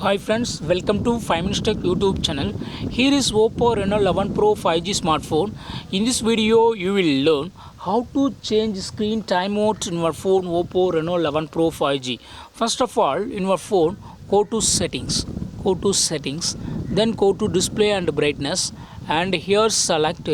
Hi friends, welcome to 5 Minutes Tech YouTube channel. Here is Oppo Reno 11 Pro 5G smartphone. In this video, you will learn how to change screen timeout in your phone Oppo Reno 11 Pro 5G. First of all, in your phone, go to settings, then go to display and brightness, and here select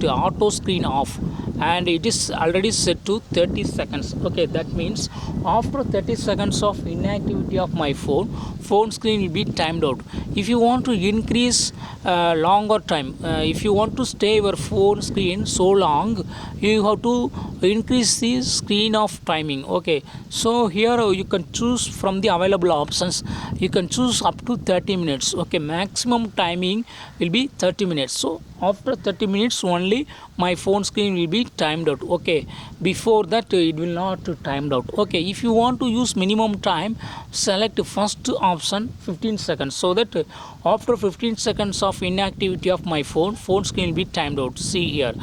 auto screen off, and it is already set to 30 seconds. Okay, that means after 30 seconds of inactivity of my phone screen will be timed out. If you want to increase longer time, if you want to stay your phone screen so long, you have to increase the screen of timing. Okay, so here you can choose from the available options. You can choose up to 30 minutes. Okay, maximum timing will be 30 minutes. So after 30 minutes only my phone screen will be timed out. Okay, before that it will not timed out. Okay, if you want to use minimum time, select first option 15 seconds, so that after 15 seconds of inactivity of my phone screen will be timed out. See here,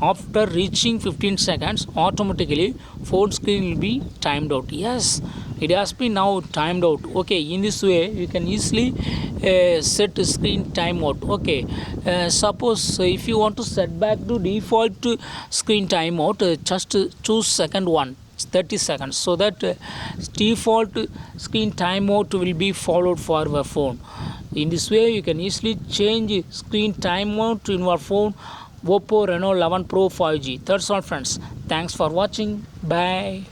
after reaching 15 seconds automatically phone screen will be timed out. Yes, it has been now timed out. Okay, in this way you can easily set screen timeout. Okay, suppose if you want to set back to default screen timeout, just choose second one 30 seconds, so that default screen timeout will be followed for your phone. In this way you can easily change screen timeout in your phone Oppo Reno 11 Pro 5G. That's all friends, thanks for watching, bye.